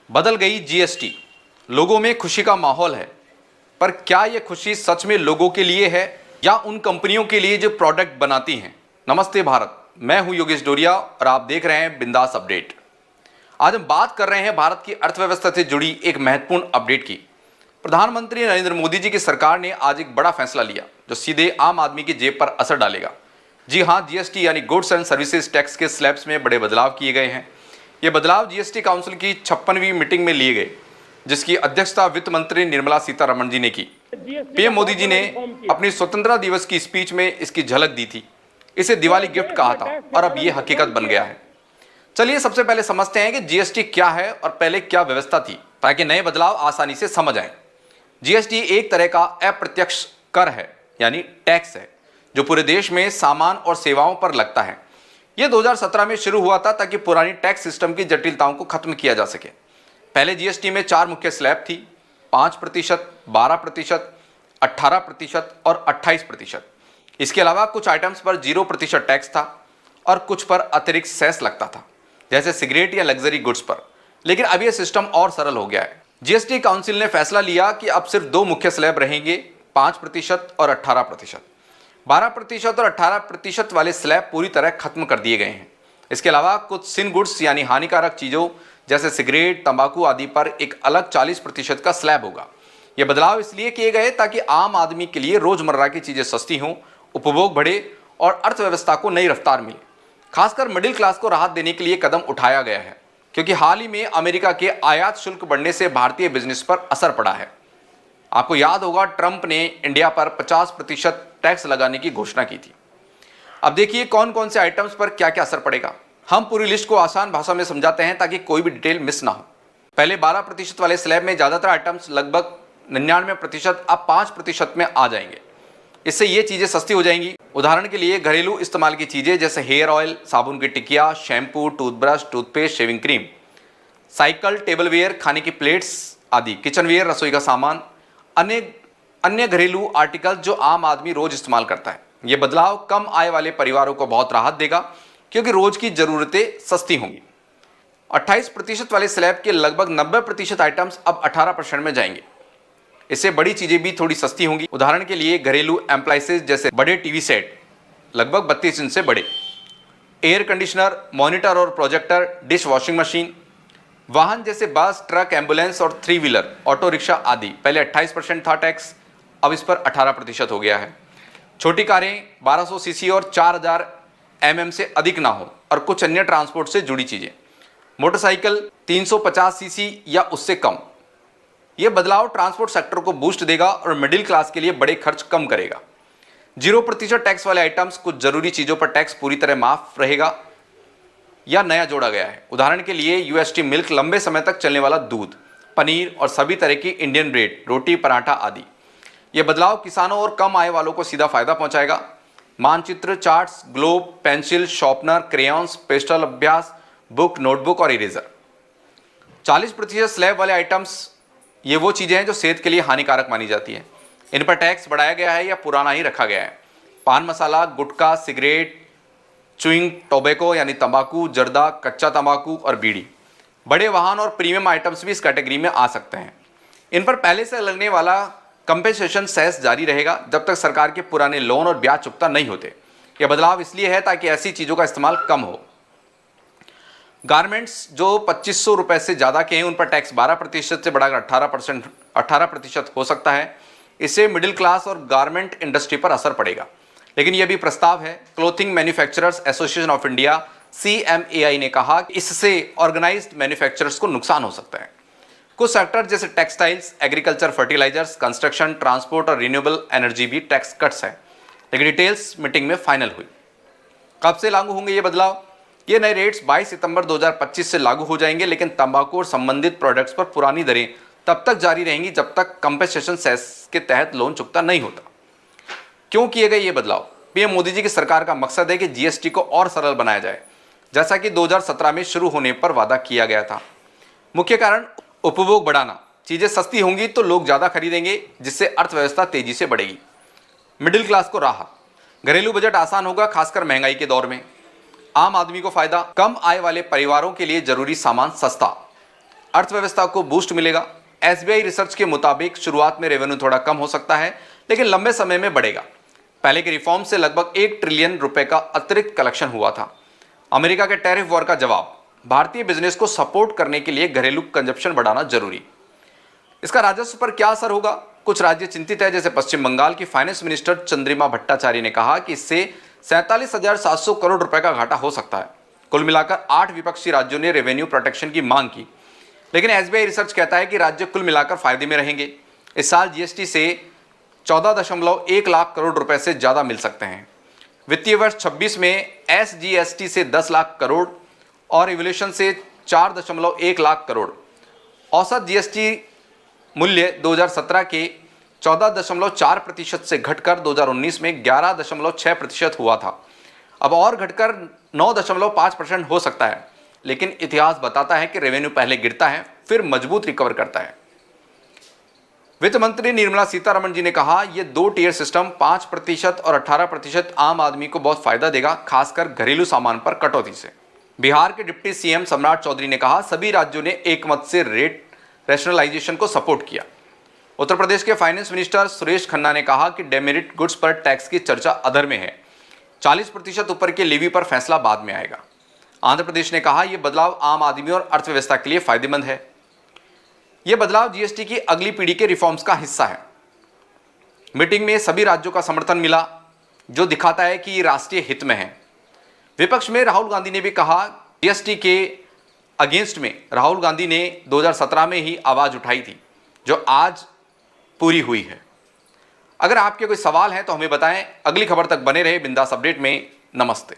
बदल गई जीएसटी, लोगों में खुशी का माहौल है। पर क्या यह खुशी सच में लोगों के लिए है या उन कंपनियों के लिए जो प्रोडक्ट बनाती हैं? नमस्ते भारत, मैं हूं योगेश डोरिया और आप देख रहे हैं बिंदास अपडेट। आज हम बात कर रहे हैं भारत की अर्थव्यवस्था से जुड़ी एक महत्वपूर्ण अपडेट की। प्रधानमंत्री नरेंद्र मोदी जी की सरकार ने आज एक बड़ा फैसला लिया जो सीधे आम आदमी की जेब पर असर डालेगा। जी हां, जीएसटी यानी गुड्स एंड सर्विसेज टैक्स के स्लैब्स में बड़े बदलाव किए गए हैं। ये बदलाव जीएसटी काउंसिल की 56वीं मीटिंग में लिए गए, जिसकी अध्यक्षता वित्त मंत्री निर्मला सीतारमण जी ने की। पीएम मोदी जी ने अपनी स्वतंत्रता दिवस की स्पीच में इसकी झलक दी थी। इसे दिवाली गिफ्ट कहा था और अब यह हकीकत बन गया है। चलिए सबसे पहले समझते हैं कि जीएसटी क्या है और पहले क्या व्यवस्था थी, ताकि नए बदलाव आसानी से समझ आए। जीएसटी एक तरह का अप्रत्यक्ष कर है, यानी टैक्स है, जो पूरे देश में सामान और सेवाओं पर लगता है। यह 2017 में शुरू हुआ था ताकि पुरानी टैक्स सिस्टम की जटिलताओं को खत्म किया जा सके। पहले जीएसटी में 4 मुख्य स्लैब थी: 5%, 12%, 18% और 28%। इसके अलावा कुछ आइटम्स पर 0% टैक्स था और कुछ पर अतिरिक्त सेस लगता था, जैसे सिगरेट या लग्जरी गुड्स पर। लेकिन अब यह सिस्टम और सरल हो गया है। जीएसटी काउंसिल ने फैसला लिया कि अब सिर्फ 2 मुख्य स्लैब रहेंगे, 5% और 18%। 12% और 18% वाले स्लैब पूरी तरह खत्म कर दिए गए हैं। इसके अलावा कुछ सिन गुड्स यानी हानिकारक चीजों जैसे सिगरेट, तंबाकू आदि पर एक अलग 40% का स्लैब होगा। यह बदलाव इसलिए किए गए ताकि आम आदमी के लिए रोजमर्रा की चीजें सस्ती हों, उपभोग बढ़े और अर्थव्यवस्था को नई रफ्तार मिले। खासकर मिडिल क्लास को राहत देने के लिए कदम उठाया गया है, क्योंकि हाल ही में अमेरिका के आयात शुल्क बढ़ने से भारतीय बिजनेस पर असर पड़ा है। आपको याद होगा, ट्रंप ने इंडिया पर 50% टैक्स लगाने की घोषणा की थी। अब देखिए कौन कौन से आइटम्स पर क्या क्या असर पड़ेगा। हम पूरी लिस्ट को आसान भाषा में समझाते हैं ताकि कोई भी डिटेल मिस ना हो। पहले 12% वाले स्लैब में ज्यादातर आइटम्स लगभग 99% अब 5% में आ जाएंगे। इससे ये चीजें सस्ती हो जाएंगी। उदाहरण के लिए घरेलू इस्तेमाल की चीजें जैसे हेयर ऑयल, साबुन की टिकिया, shampoo, toothbrush, toothpaste, shaving cream, cycle, tableware, खाने की प्लेट्स आदि, किचनवेयर, रसोई का सामान, अन्य घरेलू आर्टिकल जो आम आदमी रोज इस्तेमाल करता है। यह बदलाव कम आय वाले परिवारों को बहुत राहत देगा, क्योंकि रोज की जरूरतें सस्ती होंगी। 28% वाले स्लैब के लगभग 90% आइटम्स अब 18% में जाएंगे। इससे बड़ी चीजें भी थोड़ी सस्ती होंगी। उदाहरण के लिए घरेलू एप्लायंसेज जैसे बड़े टीवी सेट लगभग 32 इंच से बड़े, एयर कंडीशनर, मॉनिटर और प्रोजेक्टर, डिश वॉशिंग मशीन, वाहन जैसे बस, ट्रक, एम्बुलेंस और 3 व्हीलर, ऑटो रिक्शा आदि। पहले 28% था टैक्स, अब इस पर 18% हो गया है। छोटी कारें 1200 सीसी और 4000 mm से अधिक ना हो, और कुछ अन्य ट्रांसपोर्ट से जुड़ी चीजें। मोटरसाइकिल 350 सीसी या उससे कम। यह बदलाव ट्रांसपोर्ट सेक्टर को बूस्ट देगा और मिडिल क्लास के लिए बड़े खर्च कम करेगा। 0% टैक्स वाले आइटम्स, कुछ जरूरी चीजों पर टैक्स पूरी तरह माफ रहेगा या नया जोड़ा गया है। उदाहरण के लिए यूएसटी मिल्क, लंबे समय तक चलने वाला दूध, पनीर और सभी तरह की इंडियन ब्रेड, रोटी, पराठा आदि। यह बदलाव किसानों और कम आय वालों को सीधा फायदा पहुंचाएगा। मानचित्र, charts, globe, pencil, sharpener, crayons, pastel अभ्यास, बुक, नोटबुक और इरेजर। 40% स्लैब वाले आइटम्स, ये वो चीजें हैं जो सेहत के लिए हानिकारक मानी जाती है। इन पर टैक्स बढ़ाया गया है या पुराना ही रखा गया है। पान मसाला, गुटखा, सिगरेट, च्युइंग टोबैको यानी तंबाकू, जर्दा, कच्चा तंबाकू और बीड़ी। बड़े वाहन और प्रीमियम आइटम्स भी इस कैटेगरी में आ सकते हैं। इन पर पहले से लगने वाला कंपेंसेशन सेस जारी रहेगा जब तक सरकार के पुराने लोन और ब्याज चुकता नहीं होते। यह बदलाव इसलिए है ताकि ऐसी चीजों का इस्तेमाल कम हो। गारमेंट्स जो 2500 रुपए से ज्यादा के हैं, उन पर टैक्स 12% से बढ़ाकर 18% हो सकता है। इससे मिडिल क्लास और गारमेंट इंडस्ट्री पर असर पड़ेगा। लेकिन यह भी प्रस्ताव है। Clothing manufacturers association of India CMAI ने कहा कि इससे ऑर्गेनाइज्ड मैन्युफैक्चरर्स को नुकसान हो सकता है। कुछ सेक्टर जैसे textiles, agriculture, fertilisers, construction, transport और रिन्यूएबल एनर्जी भी टैक्स कट्स है। लेकिन डिटेल्स मीटिंग में फाइनल हुई। कब से लागू होंगे ये बदलाव? ये नए रेट्स 22 सितंबर 2025 से लागू हो जाएंगे, लेकिन तंबाकू और संबंधित प्रोडक्ट्स पर पुरानी दरें तब तक जारी रहेंगी जब तक कंपेंसेशन सेस के तहत लोन चुकता नहीं होता। क्यों किए गए ये बदलाव? पीएम मोदी जी की सरकार का मकसद है कि जीएसटी को और सरल बनाया जाए, जैसा कि 2017 में शुरू होने पर वादा किया गया था। मुख्य कारण उपभोग बढ़ाना। चीजें सस्ती होंगी तो लोग ज्यादा खरीदेंगे, जिससे अर्थव्यवस्था तेजी से बढ़ेगी। मिडिल क्लास को राहत, घरेलू बजट आसान होगा, खासकर महंगाई के दौर में। आम आदमी को फायदा, कम आय वाले परिवारों के लिए जरूरी सामान सस्ता। अर्थव्यवस्था को बूस्ट मिलेगा। एसबीआई रिसर्च के मुताबिक शुरुआत में रेवेन्यू थोड़ा कम हो सकता है, लेकिन लंबे समय में बढ़ेगा। पहले के रिफॉर्म से लगभग 1 ट्रिलियन रुपए का अतिरिक्त कलेक्शन हुआ था। अमेरिका के टैरिफ वॉर का जवाब, भारतीय बिजनेस को सपोर्ट करने के लिए घरेलू कंजप्शन बढ़ाना जरूरी। इसका राजस्व पर क्या असर होगा? कुछ राज्य चिंतित है, जैसे पश्चिम बंगाल की फाइनेंस मिनिस्टर चंद्रिमा भट्टाचार्य ने कहा कि इससे 47,700 करोड़ रुपए का घाटा हो सकता है। कुल मिलाकर 8 विपक्षी राज्यों ने रेवेन्यू प्रोटेक्शन की मांग की, लेकिन एसबीआई रिसर्च कहता है कि राज्य कुल मिलाकर फायदे में रहेंगे। इस साल जीएसटी से 14.1 लाख करोड़ रुपए से ज्यादा मिल सकते हैं। वित्तीय वर्ष 26 में एसजीएसटी से 10 लाख करोड़ और इवोल्यूशन से 4.1 लाख करोड़। औसत जीएसटी मूल्य 2017 के 14.4% से घटकर 2019 में 11.6% हुआ था। अब और घटकर 9.5% हो सकता है, लेकिन इतिहास बताता है कि रेवेन्यू पहले गिरता है फिर मजबूत रिकवर करता है। वित्त मंत्री निर्मला सीतारमण जी ने कहा, यह 2 टियर सिस्टम 5% और 18% आम आदमी को बहुत फायदा देगा, खासकर घरेलू सामान पर कटौती से। बिहार के डिप्टी सीएम सम्राट चौधरी ने कहा, सभी राज्यों ने एक मत से रेट रैशनलाइजेशन को सपोर्ट किया। उत्तर प्रदेश के फाइनेंस मिनिस्टर सुरेश खन्ना ने कहा कि डेमेरिट गुड्स पर टैक्स की चर्चा अधर में है। 40% ऊपर के लेवी पर फैसला बाद में आएगा। आंध्र प्रदेश ने कहा, यह बदलाव आम आदमी और अर्थव्यवस्था के लिए फायदेमंद है। यह बदलाव जीएसटी की अगली पीढ़ी के रिफॉर्म्स का हिस्सा है। मीटिंग में सभी राज्यों का समर्थन मिला, जो दिखाता है कि ये राष्ट्रीय हित में है। विपक्ष में राहुल गांधी ने भी कहा, जीएसटी के अगेंस्ट में राहुल गांधी ने 2017 में ही आवाज उठाई थी, जो आज पूरी हुई है। अगर आपके कोई सवाल है तो हमें बताएं। अगली खबर तक बने रहे बिंदास अपडेट में। नमस्ते।